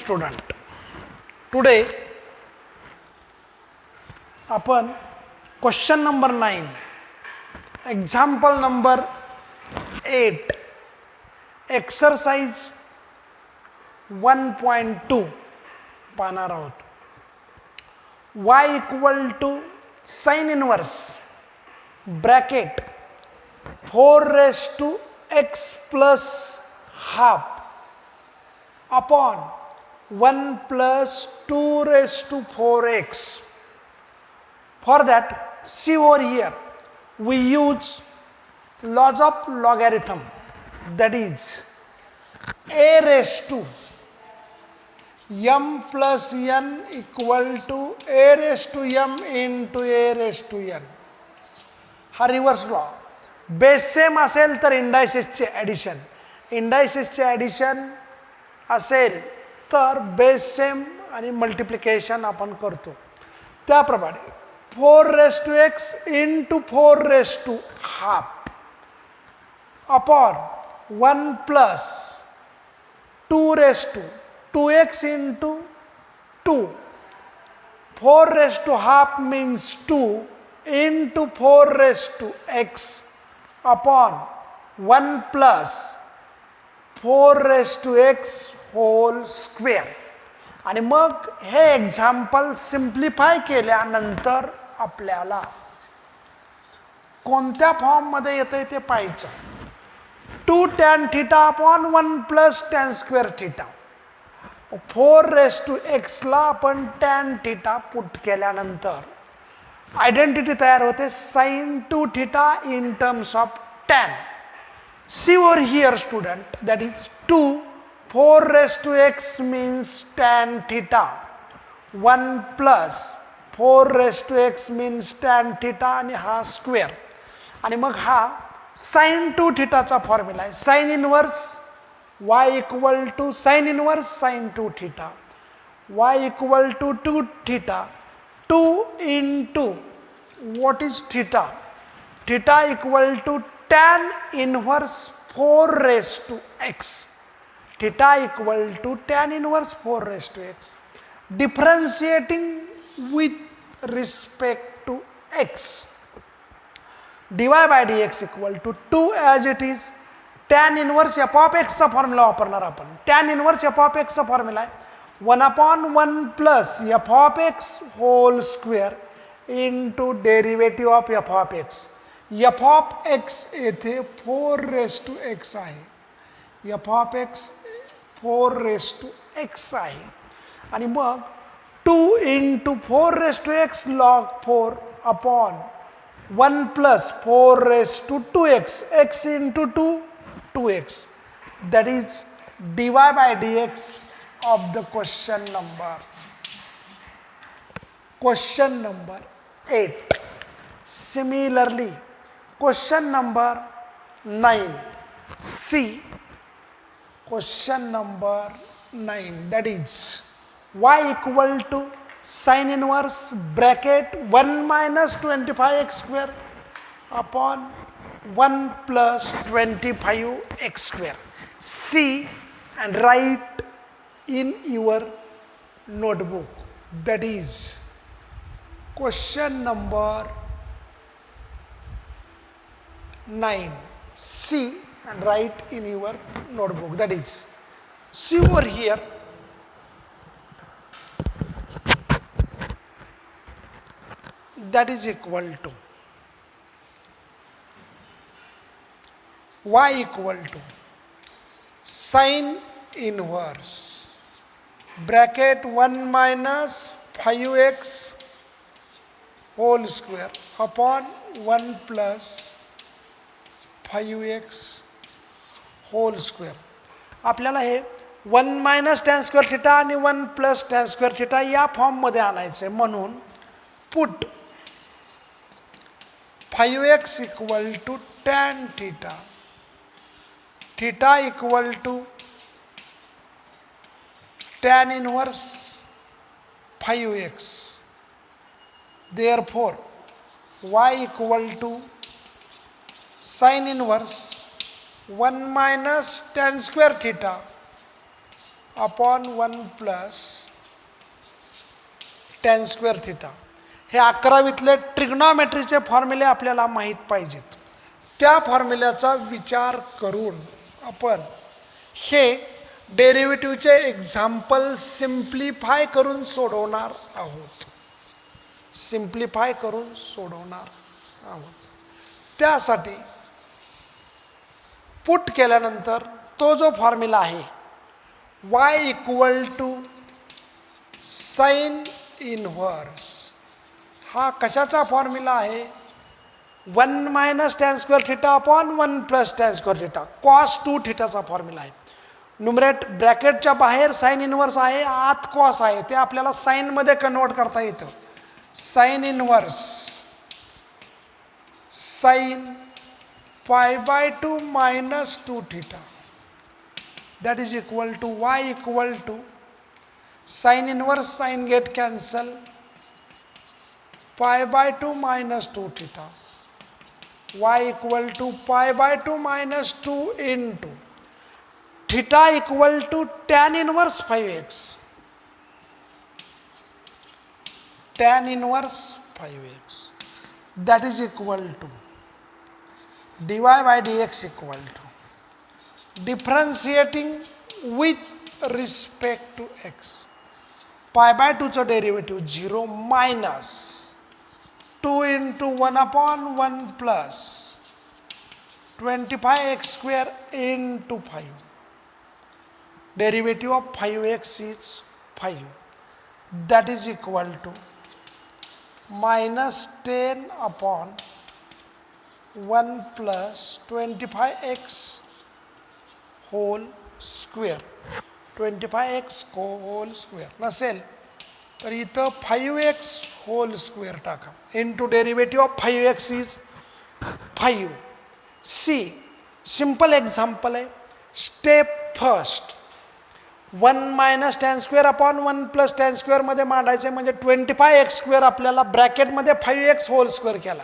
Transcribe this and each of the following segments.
Student, today आपण question number 9, example number 8, exercise 1.2 पाहणार आहोत. y equal to sin inverse bracket 4 raised to x plus half upon 1 plus 2 raised to 4x. For that, see over here, we use laws of logarithm, that is a raised to m plus n equal to a raised to m into a raised to n. हा reverse law. Base same असेल तर इंडायसेसचे addition, इंडायसेसचे addition असेल तर base same आणि multiplication आपण करतो. त्याप्रमाणे 4 raised to x into 4 raised to half upon 1 plus 2 raised to 2x into 2. 4 raised to half means 2 into 4 raised to x upon 1 plus 4 raised to x whole square. आणि मग हे example simplify केल्यानंतर आपल्याला कोणत्या form मध्ये येते ते पाहायचं. 2 tan theta upon 1 plus tan square theta. 4 raised to x ला आपण tan theta पुट केल्यानंतर आयडेंटिटी तयार होते sin 2 theta in terms of tan. See over here student, that is 2 4 raised to x means tan theta. 1 plus 4 raised to x means tan theta आणि हा square. आणि मग हा sin 2 theta चा formula आहे. sin inverse y equal to sin inverse sin 2 theta. y equal to 2 theta. 2 into what is theta? Theta equal to tan inverse 4 raised to x. Theta equal to tan inverse 4 raised to x. Differentiating with respect to x. dy by dx equal to 2 as it is. Tan inverse f of x चा formula वापरणार आपण. Tan inverse f of x चा formula आहे 1 upon 1 plus f of x whole square into derivative of f of x. f of x येथे 4 raised to x आहे. f of x 4 raised to x आहे. आणि मग 2 into 4 raised to x log 4 upon 1 plus 4 raised to 2x, x into 2, 2x. That is dy by dx of the question number 8. Similarly, question number 9. See question number 9, that is y equal to sin inverse bracket 1 minus 25x square upon 1 plus 25x square. See and write in your notebook, that is question number 9. See and write in your notebook, that is, see over here, that is equal to y equal to sin inverse bracket 1 minus 5x whole square upon 1 plus 5x whole square. आपल्याला हे 1 minus tan square theta आणि 1 plus tan square theta या form मध्ये आणायचे. म्हणून put 5x equal to tan theta, theta equal to tan inverse 5x. Therefore, y equal to sin inverse 1 minus tan square theta upon 1 plus tan square theta. हे 11वीतले ट्रिग्नॉमेट्रीचे फॉर्म्युले आपल्याला माहीत पाहिजेत. त्या फॉर्म्युल्याचा विचार करून आपण हे डेरिव्हेटिव्हचे एक्झाम्पल सिम्प्लिफाय करून सोडवणार आहोत. त्यासाठी पुट केल्यानंतर तो जो फॉर्म्युला आहे y equal to sine inverse, हा कशाचा फॉर्म्युला आहे? 1 minus tan square theta upon 1 plus tan square theta cos 2 थिटाचा फॉर्म्युला आहे. न्यूमरेट ब्रॅकेटच्या बाहेर साइन इनव्हर्स आहे, आत कॉस आहे, ते आपल्याला साईनमध्ये कन्वर्ट करता येतं. Sine inverse sine pi by 2 minus 2 theta that is equal to y equal to sin inverse sin get cancel pi by 2 minus 2 theta, y equal to pi by 2 minus 2 into theta equal to tan inverse 5x, tan inverse 5x, that is equal to dy by dx equal to differentiating with respect to x, pi by 2 चा derivative 0 minus 2 into 1 upon 1 plus 25x square into 5. Derivative of 5x is 5, that is equal to minus 10 upon 1 plus 25x whole square, 25x whole square नसेल तर इथं 5x whole square टाका. Into derivative of 5x is 5. सी simple example आहे. Step first 1 minus tan square upon 1 plus tan स्क्वेअरमध्ये मांडायचे, म्हणजे 25x square आपल्याला ब्रॅकेटमध्ये 5x होल स्क्वेअर केला,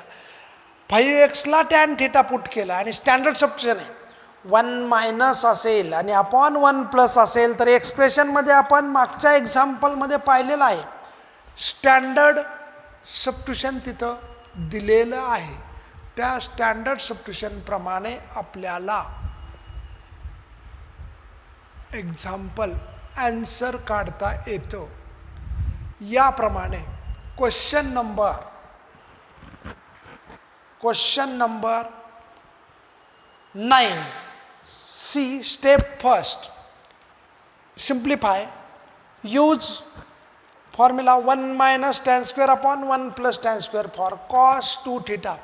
5xला टॅन थिटा पुट केला आणि स्टँडर्ड सबस्टिट्यूशन आहे. 1 मायनस असेल आणि अपॉन 1 प्लस असेल तर एक्सप्रेशनमध्ये आपण मागच्या एक्झाम्पलमध्ये पाहिलेलं आहे स्टँडर्ड सबस्टिट्यूशन तिथं दिलेलं आहे. त्या स्टँडर्ड सबस्टिट्यूशन प्रमाणे आपल्याला एक्झाम्पल आन्सर काढता येतो. याप्रमाणे question number 9. C step first simplify, use formula 1 minus tan square upon 1 plus tan square for cos 2 theta.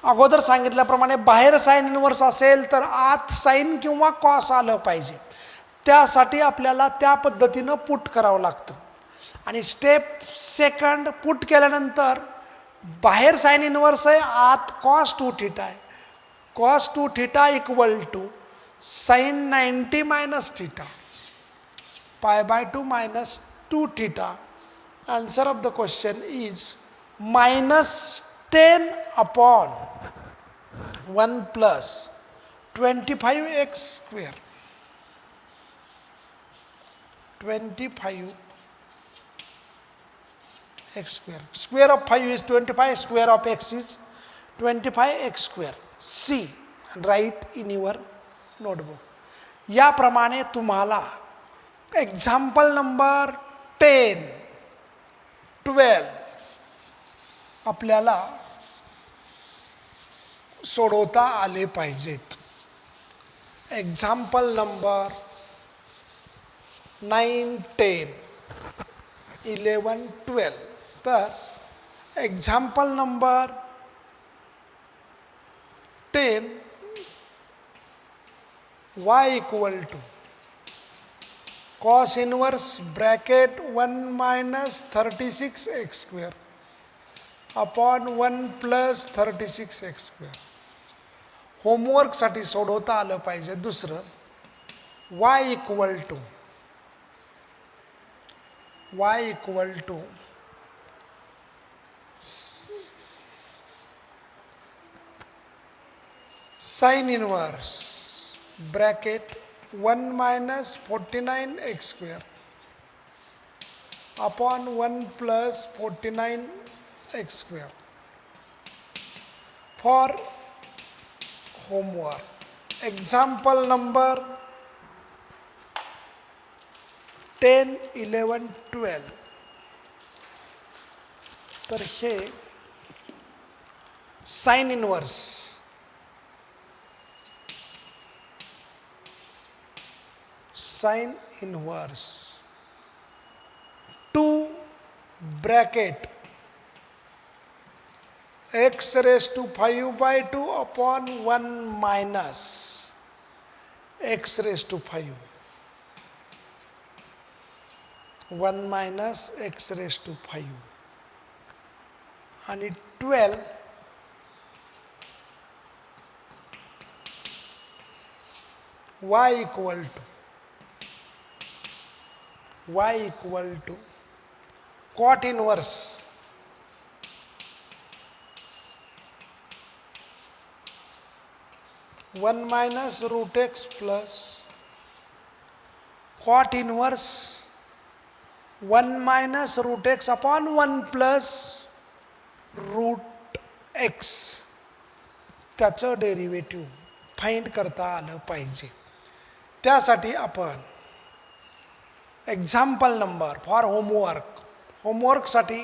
अगोदर सांगितल्याप्रमाणे बाहेर साइन इनव्हर्स असेल तर आत साइन किंवा कॉस आलं पाहिजे, त्यासाठी आपल्याला त्या पद्धतीनं पुट करावं लागतं. आणि स्टेप सेकंड, पुट केल्यानंतर बाहेर साइन इनव्हर्स आहे, आत कॉस 2 थीटा आहे, cos 2 theta equal to sin 90 minus theta, pi by 2 minus 2 theta. Answer of the question is minus 10 upon 1 plus 25x square. 25x square. Square of 5 is 25, square of x is 25x square. C, write in your notebook. याप्रमाणे तुम्हाला example number 10, 12 आपल्याला सोडवता आले पाहिजेत. Example number 9, 10, 11, 12. तर example number 10, y equal to cos inverse bracket 1 minus 36x square upon 1 plus 36x square. होमवर्कसाठी सोडवता आलं पाहिजे. दुसरं y equal to sin inverse bracket 1 minus 49 x square upon 1 plus 49 x square. For homework, example number 10, 11, 12. तर हे sine inverse two bracket x raised to 5/2 upon 1 minus x raised to 5. 1 minus x raised to 5. आणि 12 y equal to cot inverse (1 minus root x plus cot inverse 1 minus root x upon 1 plus root x. त्याचं derivative find करता आलं पाहिजे. त्यासाठी आपण example number for होमवर्कसाठी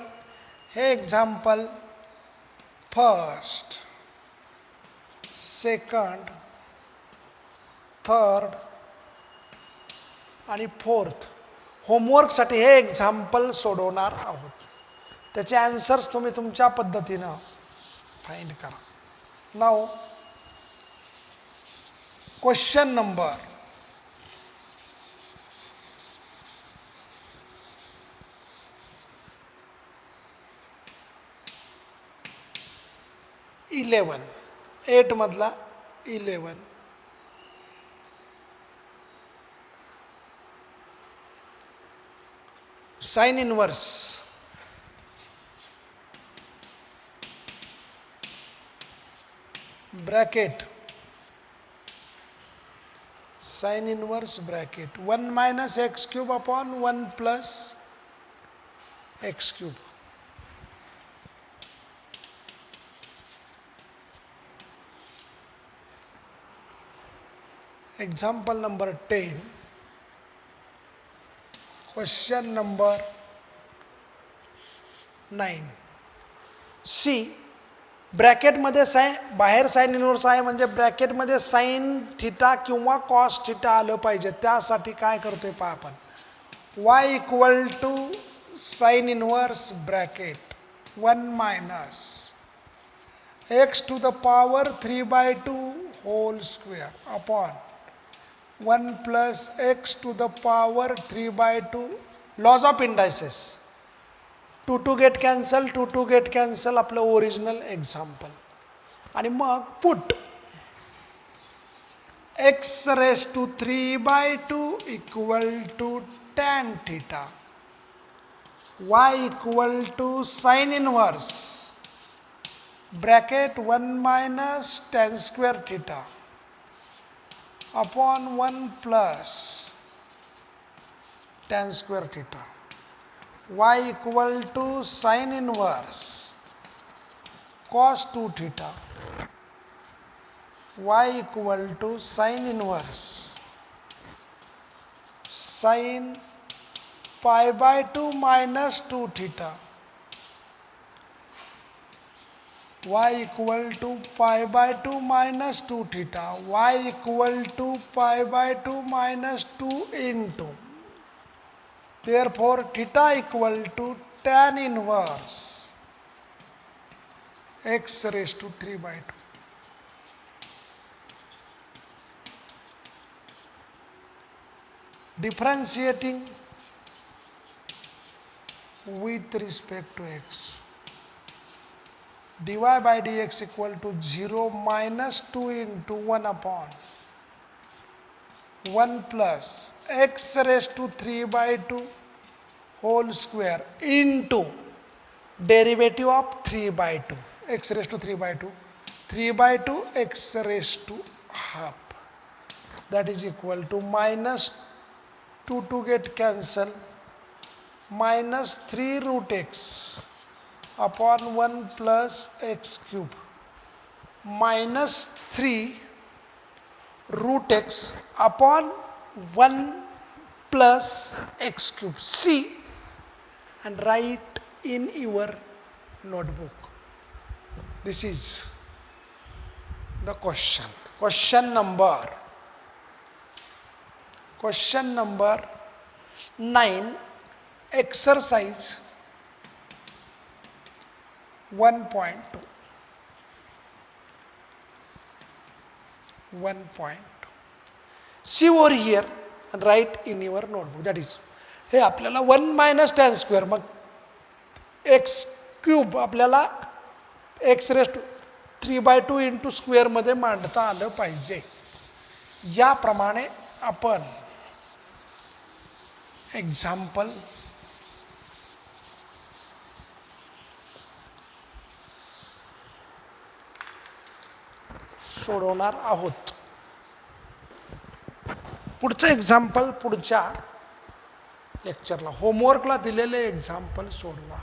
हे example first, second, third आणि fourth होमवर्कसाठी हे एक्झाम्पल सोडवणार आहोत. त्याचे आन्सर्स तुम्ही तुमच्या पद्धतीनं फाइंड करा. नाउ क्वेश्चन नंबर 11, 8 मधला 11. Sine inverse bracket sine inverse bracket 1 minus x cube upon 1 plus x cube. Example number 10, question number 9. C bracket मध्ये बाहेर साइन इनवर्स आहे म्हणजे ब्रॅकेट मध्ये साइन थिटा किंवा कॉस थिटा आलं पाहिजे. त्यासाठी काय करतोय पहा आपण, y equal to sine inverse bracket 1 minus x to the power 3/2 whole square upon 1 plus x to the power 3/2. Laws of indices 2 get cancel आपलं ओरिजिनल एक्झाम्पल. आणि मग put x raised to 3/2 equal to tan theta, y equal to sin inverse bracket 1 minus tan square theta upon 1 plus tan square theta, y equal to sin inverse cos 2 theta, y equal to sin inverse sin pi/2 minus 2 theta, y equal to pi/2 minus 2 theta, y equal to pi/2 minus 2 into, therefore theta equal to tan inverse x raised to 3/2. Differentiating with respect to x, dy by dx equal to 0 minus 2 into 1 upon 1 plus x raised to 3/2 whole square into derivative of 3/2 x raised to 3/2 3/2 x raised to half that is equal to minus 2 to get cancel, minus 3 root x upon 1 plus x cube, minus 3 root x upon 1 plus x cube. See and write in your notebook. This is the question. Question number 9, exercise 1.2. 1.2. See over here and write in your notebook. That is, हे आपल्याला 1 minus tan square, मग x cube आपल्याला x raised to 3/2 into square मध्ये मांडता आलं पाहिजे. याप्रमाणे आपण एक्झाम्पल सोडवणार आहोत. पुढचं एक्झाम्पल पुढच्या लेक्चरला, होमवर्कला दिलेले एक्झाम्पल सोडवा.